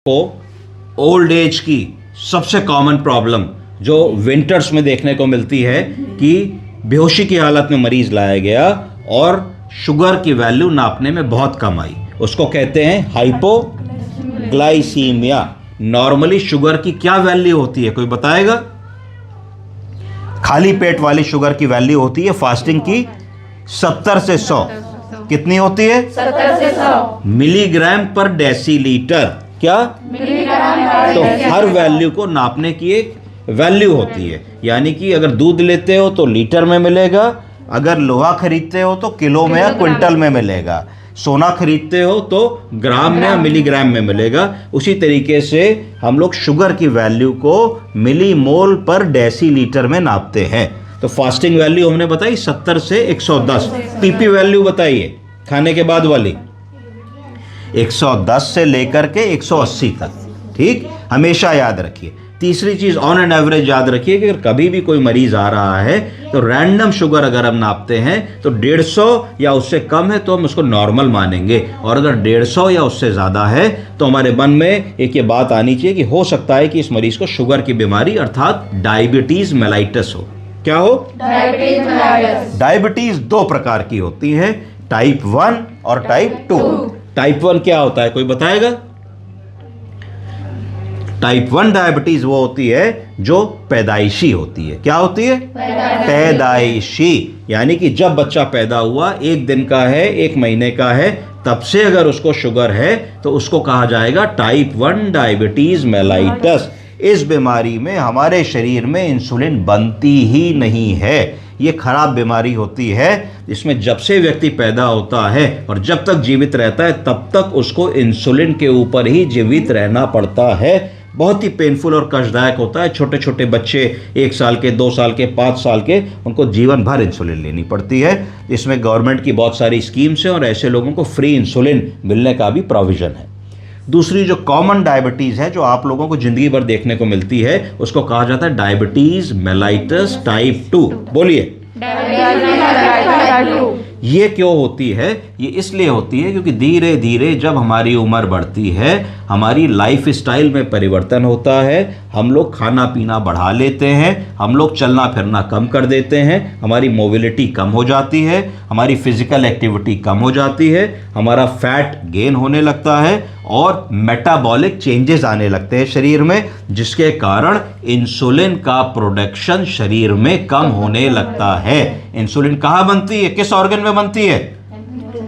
को old age की सबसे कॉमन प्रॉब्लम जो विंटर्स में देखने को मिलती है कि बेहोशी की हालत में मरीज लाया गया और शुगर की वैल्यू नापने में बहुत कम आई, उसको कहते हैं हाइपोग्लाइसीमिया। नॉर्मली शुगर की क्या वैल्यू होती है, कोई बताएगा? खाली पेट वाली शुगर की वैल्यू होती है फास्टिंग की 70 से 100। कितनी होती है? 70 से 100 मिलीग्राम पर डेसीलीटर। क्या? तो हर वैल्यू को नापने की एक वैल्यू होती है, यानी कि अगर दूध लेते हो तो लीटर में मिलेगा, अगर लोहा खरीदते हो तो किलो में या क्विंटल में मिलेगा, सोना खरीदते हो तो ग्राम में या मिलीग्राम में मिलेगा। उसी तरीके से हम लोग शुगर की वैल्यू को मिलीमोल पर डेसीलीटर में नापते हैं। तो फास्टिंग वैल्यू हमने बताई 70 से 110। पीपी वैल्यू बताइए खाने के बाद वाली 110 से लेकर के 180 तक। ठीक, हमेशा याद रखिए। तीसरी चीज ऑन एन एवरेज याद रखिए कि अगर कभी भी कोई मरीज आ रहा है तो रैंडम शुगर अगर हम नापते हैं तो 150 या उससे कम है तो हम उसको नॉर्मल मानेंगे, और अगर 150 या उससे ज्यादा है तो हमारे मन में एक ये बात आनी चाहिए कि हो सकता है कि इस मरीज को शुगर की बीमारी अर्थात डायबिटीज मेलाइटस हो। क्या हो? Diabetes mellitus. डायबिटीज दो प्रकार की होती है, टाइप 1 और टाइप 2। टाइप 1 क्या होता है, कोई बताएगा? टाइप 1 डायबिटीज वो होती है जो पैदाइशी होती है। क्या होती है? पैदाइशी, यानी कि जब बच्चा पैदा हुआ, 1 दिन का है, 1 महीने का है, तब से अगर उसको शुगर है तो उसको कहा जाएगा टाइप 1 डायबिटीज मेलाइटस। इस बीमारी में हमारे शरीर में इंसुलिन बनती ही नहीं है। ये खराब बीमारी होती है, इसमें जब से व्यक्ति पैदा होता है और जब तक जीवित रहता है तब तक उसको इंसुलिन के ऊपर ही जीवित रहना पड़ता है। बहुत ही पेनफुल और कष्टदायक होता है। छोटे छोटे बच्चे 1 साल के, 2 साल के, 5 साल के, उनको जीवन भर इंसुलिन लेनी पड़ती है। इसमें गवर्नमेंट की बहुत सारी स्कीम्स हैं और ऐसे लोगों को फ्री इंसुलिन मिलने का भी प्रोविजन है। दूसरी जो कॉमन डायबिटीज है जो आप लोगों को जिंदगी भर देखने को मिलती है उसको कहा जाता है डायबिटीज मेलाइटस टाइप 2। बोलिए। ये क्यों होती है? ये इसलिए होती है क्योंकि धीरे धीरे जब हमारी उम्र बढ़ती है, हमारी लाइफ स्टाइल में परिवर्तन होता है, हम लोग खाना पीना बढ़ा लेते हैं, हम लोग चलना फिरना कम कर देते हैं, हमारी मोबिलिटी कम हो जाती है, हमारी फिजिकल एक्टिविटी कम हो जाती है, हमारा फैट गेन होने लगता है और मेटाबॉलिक चेंजेस आने लगते हैं शरीर में, जिसके कारण इंसुलिन का प्रोडक्शन शरीर में कम होने लगता है। इंसुलिन कहाँ बनती है, किस ऑर्गन में बनती है?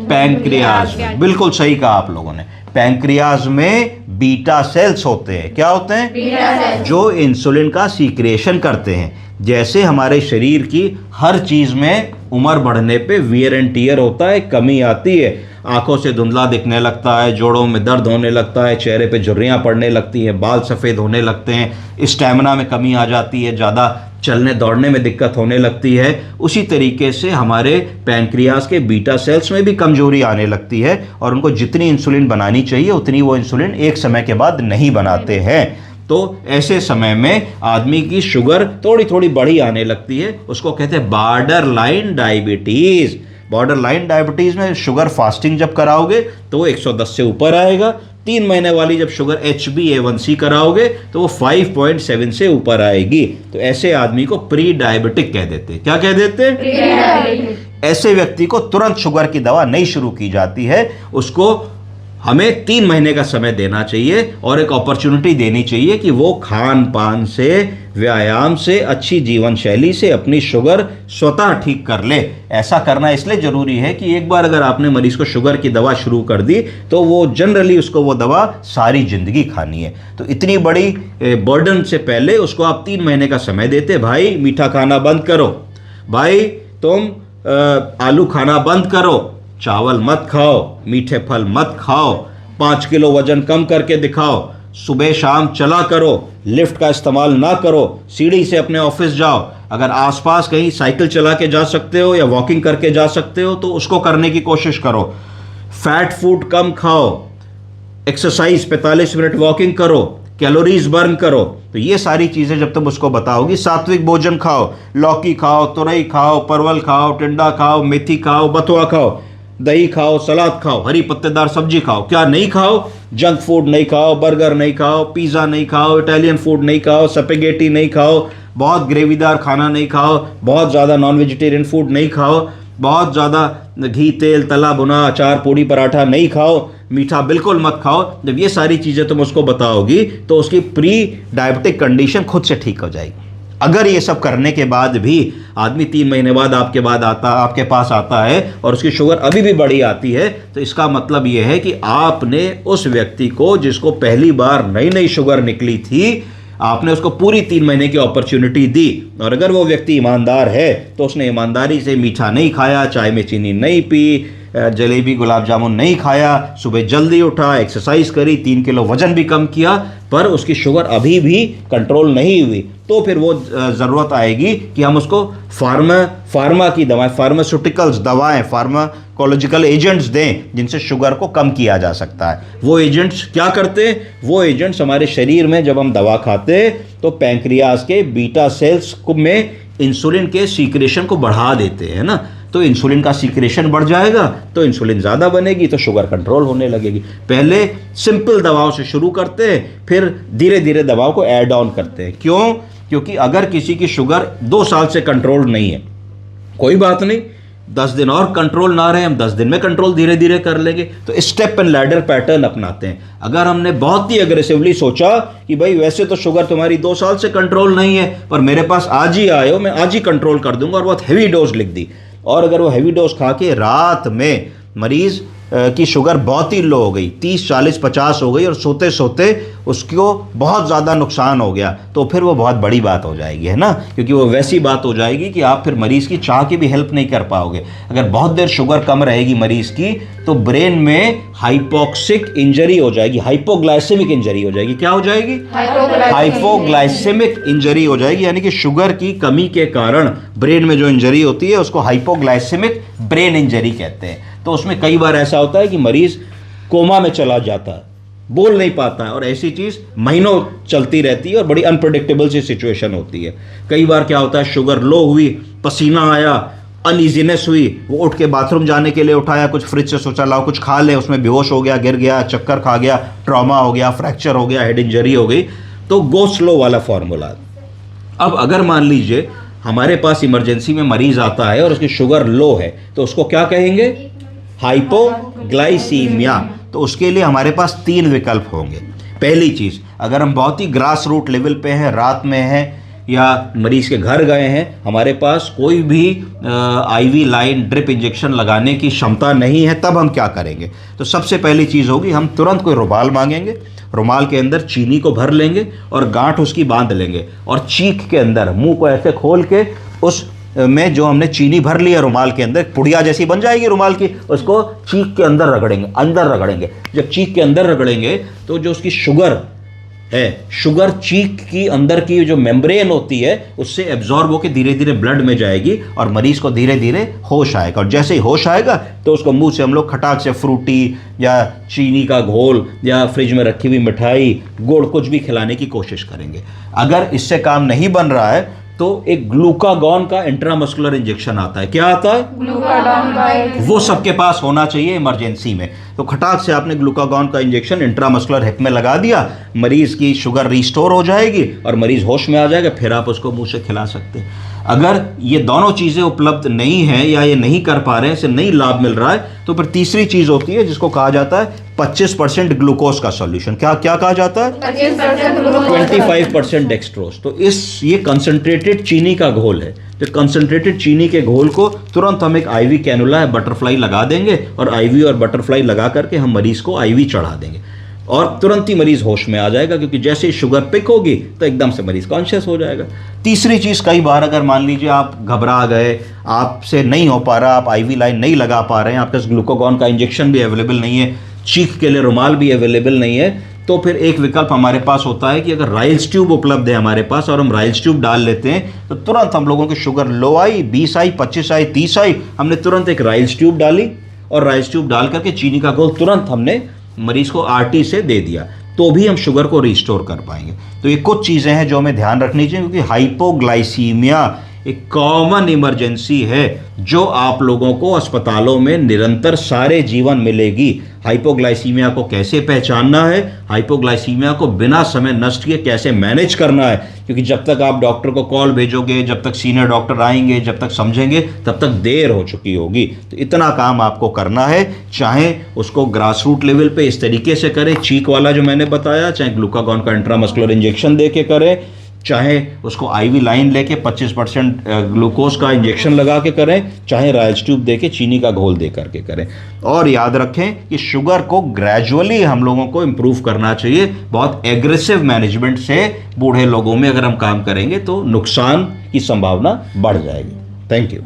पैंक्रियाज में। बिल्कुल सही कहा आप लोगों ने। पैंक्रियाज में बीटा सेल्स होते हैं। क्या होते हैं? Beta cells. जो इंसुलिन का सीक्रेशन करते हैं। जैसे हमारे शरीर की हर चीज में उम्र बढ़ने पे वियर एंड टियर होता है, कमी आती है, आंखों से धुंधला दिखने लगता है, जोड़ों में दर्द होने लगता है, चेहरे पे झुर्रियां पड़ने लगती हैं, बाल सफ़ेद होने लगते हैं, स्टैमिना में कमी आ जाती है, ज़्यादा चलने दौड़ने में दिक्कत होने लगती है। उसी तरीके से हमारे पैंक्रियाज के बीटा सेल्स में भी कमजोरी आने लगती है और उनको जितनी इंसुलिन बनानी चाहिए उतनी वो इंसुलिन एक समय के बाद नहीं बनाते हैं। तो ऐसे समय में आदमी की शुगर थोड़ी थोड़ी बढ़ी आने लगती है, उसको कहते हैं border line diabetes. Border line diabetes में शुगर फास्टिंग जब कराओगे तो वो 110 से ऊपर आएगा। 3 महीने वाली जब शुगर HbA1c कराओगे तो वो 5.7 से ऊपर आएगी। तो ऐसे आदमी को प्री डायबिटिक कह देते हैं। क्या कह देते हैं? ऐसे व्यक्ति को तुरंत शुगर की दवा नहीं शुरू की जाती है, उसको हमें 3 महीने का समय देना चाहिए और एक अपॉर्चुनिटी देनी चाहिए कि वो खान पान से, व्यायाम से, अच्छी जीवन शैली से अपनी शुगर स्वतः ठीक कर ले। ऐसा करना इसलिए ज़रूरी है कि एक बार अगर आपने मरीज को शुगर की दवा शुरू कर दी तो वो जनरली उसको वो दवा सारी ज़िंदगी खानी है। तो इतनी बड़ी बर्डन से पहले उसको आप 3 महीने का समय देते। भाई मीठा खाना बंद करो, भाई तुम आलू खाना बंद करो, चावल मत खाओ, मीठे फल मत खाओ, 5 किलो वजन कम करके दिखाओ, सुबह शाम चला करो, लिफ्ट का इस्तेमाल ना करो, सीढ़ी से अपने ऑफिस जाओ, अगर आसपास कहीं साइकिल चला के जा सकते हो या वॉकिंग करके जा सकते हो तो उसको करने की कोशिश करो, फैट फूड कम खाओ, एक्सरसाइज 45 मिनट वॉकिंग करो, कैलोरीज बर्न करो। तो ये सारी चीज़ें जब तुम उसको बताओगी, सात्विक भोजन खाओ, लौकी खाओ, तुरई खाओ, परवल खाओ, टिंडा खाओ, मेथी खाओ, बथुआ खाओ, दही खाओ, सलाद खाओ, हरी पत्तेदार सब्जी खाओ, क्या नहीं खाओ? जंक फूड नहीं खाओ, बर्गर नहीं खाओ, पिज़्ज़ा नहीं खाओ, इटालियन फूड नहीं खाओ, स्पैगेटी नहीं खाओ, बहुत ग्रेवीदार खाना नहीं खाओ, बहुत ज़्यादा नॉन वेजिटेरियन फूड नहीं खाओ, बहुत ज़्यादा घी तेल तला भुना अचार पूड़ी पराठा नहीं खाओ, मीठा बिल्कुल मत खाओ। जब ये सारी चीज़ें तुम उसको बताओगी तो उसकी प्री डायबिटिक कंडीशन खुद से ठीक हो जाएगी। अगर ये सब करने के बाद भी आदमी 3 महीने बाद आपके पास आता है और उसकी शुगर अभी भी बढ़ी आती है, तो इसका मतलब ये है कि आपने उस व्यक्ति को, जिसको पहली बार नई नई शुगर निकली थी, आपने उसको पूरी 3 महीने की अपॉर्चुनिटी दी। और अगर वो व्यक्ति ईमानदार है तो उसने ईमानदारी से मीठा नहीं खाया, चाय में चीनी नहीं पी, जलेबी गुलाब जामुन नहीं खाया, सुबह जल्दी उठा, एक्सरसाइज करी, 3 किलो वजन भी कम किया, पर उसकी शुगर अभी भी कंट्रोल नहीं हुई, तो फिर वो ज़रूरत आएगी कि हम उसको फार्मा की दवाएं, फार्मास्यूटिकल्स दवाएं, फार्माकोलॉजिकल एजेंट्स दें जिनसे शुगर को कम किया जा सकता है। वो एजेंट्स क्या करते हैं? वो एजेंट्स हमारे शरीर में जब हम दवा खाते हैं तो पैंक्रियाज के बीटा सेल्स में इंसुलिन के सीक्रेशन को बढ़ा देते हैं ना, तो इंसुलिन का सीक्रेशन बढ़ जाएगा तो इंसुलिन ज़्यादा बनेगी तो शुगर कंट्रोल होने लगेगी। पहले सिंपल दवाओं से शुरू करते हैं, फिर धीरे धीरे दवाओं को ऐड ऑन करते हैं। क्यों? क्योंकि अगर किसी की शुगर 2 साल से कंट्रोल नहीं है, कोई बात नहीं, 10 दिन और कंट्रोल ना रहे, हम 10 दिन में कंट्रोल धीरे धीरे कर लेंगे। तो स्टेप एंड लैडर पैटर्न अपनाते हैं। अगर हमने बहुत ही अग्रेसिवली सोचा कि भाई वैसे तो शुगर तुम्हारी 2 साल से कंट्रोल नहीं है, पर मेरे पास आज ही आए हो, मैं आज ही कंट्रोल कर दूंगा, और बहुत हैवी डोज लिख दी, और अगर वो हैवी डोज खा के रात में मरीज़ की शुगर बहुत ही लो हो गई, 30, 40, 50 हो गई, और सोते सोते उसको बहुत ज़्यादा नुकसान हो गया, तो फिर वो बहुत बड़ी बात हो जाएगी, है ना, क्योंकि वो वैसी बात हो जाएगी कि आप फिर मरीज़ की चाह की भी हेल्प नहीं कर पाओगे। अगर बहुत देर शुगर कम रहेगी मरीज़ की, तो ब्रेन में हाइपोक्सिक इंजरी हो जाएगी, हाइपोग्लाइसेमिक इंजरी हो जाएगी। क्या हो जाएगी? हाइपोग्लाइसेमिक इंजरी हो जाएगी, यानी कि शुगर की कमी के कारण ब्रेन में जो इंजरी होती है उसको हाइपोग्लाइसेमिक ब्रेन इंजरी कहते हैं। तो उसमें कई बार ऐसा होता है कि मरीज़ कोमा में चला जाता है, बोल नहीं पाता है, और ऐसी चीज़ महीनों चलती रहती है और बड़ी अनप्रेडिक्टेबल सी सिचुएशन होती है। कई बार क्या होता है, शुगर लो हुई, पसीना आया, अनइजीनेस हुई, वो उठ के बाथरूम जाने के लिए उठाया, कुछ फ्रिज से सोचा लाओ कुछ खा ले, उसमें बेहोश हो गया, गिर गया, चक्कर खा गया, ट्रॉमा हो गया, फ्रैक्चर हो गया, हेड इंजरी हो गई। तो गो स्लो वाला फॉर्मूला। अब अगर मान लीजिए हमारे पास इमरजेंसी में मरीज आता है और उसकी शुगर लो है, तो उसको क्या कहेंगे? हाइपोग्लाइसीमिया। तो उसके लिए हमारे पास 3 विकल्प होंगे। पहली चीज़, अगर हम बहुत ही ग्रास रूट लेवल पे हैं, रात में हैं, या मरीज़ के घर गए हैं, हमारे पास कोई भी आईवी लाइन ड्रिप इंजेक्शन लगाने की क्षमता नहीं है, तब हम क्या करेंगे? तो सबसे पहली चीज़ होगी, हम तुरंत कोई रुमाल मांगेंगे, रुमाल के अंदर चीनी को भर लेंगे और गांठ उसकी बांध लेंगे, और चीख के अंदर मुंह को ऐसे खोल के उस में जो हमने चीनी भर लिया रुमाल के अंदर, पुड़िया जैसी बन जाएगी रुमाल की, उसको चीख के अंदर रगड़ेंगे, अंदर रगड़ेंगे। जब चीख के अंदर रगड़ेंगे तो जो उसकी शुगर है, शुगर चीक की अंदर की जो मेम्ब्रेन होती है उससे एब्जॉर्ब होकर धीरे धीरे ब्लड में जाएगी और मरीज को धीरे धीरे होश आएगा। और जैसे ही होश आएगा तो उसको मुंह से हम लोग खटाक से फ्रूटी या चीनी का घोल या फ्रिज में रखी हुई मिठाई, गुड़, कुछ भी खिलाने की कोशिश करेंगे। अगर इससे काम नहीं बन रहा है तो एक ग्लूकागॉन का इंट्रामस्कुलर इंजेक्शन आता है। क्या आता है? ग्लूकागॉन का। वो सबके पास होना चाहिए इमरजेंसी में। तो खटाक से आपने ग्लूकागॉन का इंजेक्शन इंट्रामस्कुलर हिप में लगा दिया, मरीज की शुगर रिस्टोर हो जाएगी और मरीज होश में आ जाएगा, फिर आप उसको मुंह से खिला सकते हैं। अगर ये दोनों चीज़ें उपलब्ध नहीं है या ये नहीं कर पा रहे हैं, इसे नहीं लाभ मिल रहा है, तो फिर तीसरी चीज़ होती है जिसको कहा जाता है 25% ग्लूकोज का सॉल्यूशन। क्या क्या कहा जाता है? 25% डेक्सट्रोज। तो ये कंसंट्रेटेड चीनी का घोल है। तो कंसंट्रेटेड चीनी के घोल को तुरंत हम एक आईवी कैनुला है बटरफ्लाई लगा देंगे और आईवी और बटरफ्लाई लगा करके हम मरीज को आईवी चढ़ा देंगे और तुरंत ही मरीज होश में आ जाएगा, क्योंकि जैसे ही शुगर पिक होगी तो एकदम से मरीज कॉन्शियस हो जाएगा। तीसरी चीज़, कई बार अगर मान लीजिए आप घबरा गए, आपसे नहीं हो पा रहा, आप आईवी लाइन नहीं लगा पा रहे हैं, आपके पास ग्लूकागॉन का इंजेक्शन भी अवेलेबल नहीं है, चीख के लिए रुमाल भी अवेलेबल नहीं है, तो फिर एक विकल्प हमारे पास होता है कि अगर राइल्स ट्यूब उपलब्ध है हमारे पास और हम राइल्स ट्यूब डाल लेते हैं तो तुरंत हम लोगों की शुगर लो आई, 20 आई, 25 आई, 30 आई, हमने तुरंत एक राइल्स ट्यूब डाली और राइल्स ट्यूब डाल करके चीनी का घोल तुरंत हमने मरीज को आरटी से दे दिया, तो भी हम शुगर को रिस्टोर कर पाएंगे। तो ये कुछ चीज़ें हैं जो हमें ध्यान रखनी चाहिए, क्योंकि हाइपोग्लाइसीमिया एक कॉमन इमरजेंसी है जो आप लोगों को अस्पतालों में निरंतर सारे जीवन मिलेगी। हाइपोग्लाइसीमिया को कैसे पहचानना है, हाइपोग्लाइसीमिया को बिना समय नष्ट किए कैसे मैनेज करना है, क्योंकि जब तक आप डॉक्टर को कॉल भेजोगे, जब तक सीनियर डॉक्टर आएंगे, जब तक समझेंगे, तब तक देर हो चुकी होगी। तो इतना काम आपको करना है, चाहे उसको ग्रास रूट लेवल पे इस तरीके से करें, चीक वाला जो मैंने बताया, चाहे ग्लूकागॉन का इंट्रामस्कुलर इंजेक्शन दे के करें, चाहे उसको आईवी लाइन लेके 25% ग्लूकोज का इंजेक्शन लगा के करें, चाहे राइल्स ट्यूब दे के चीनी का घोल दे करके करें। और याद रखें कि शुगर को ग्रेजुअली हम लोगों को इम्प्रूव करना चाहिए। बहुत एग्रेसिव मैनेजमेंट से बूढ़े लोगों में अगर हम काम करेंगे तो नुकसान की संभावना बढ़ जाएगी। Thank you.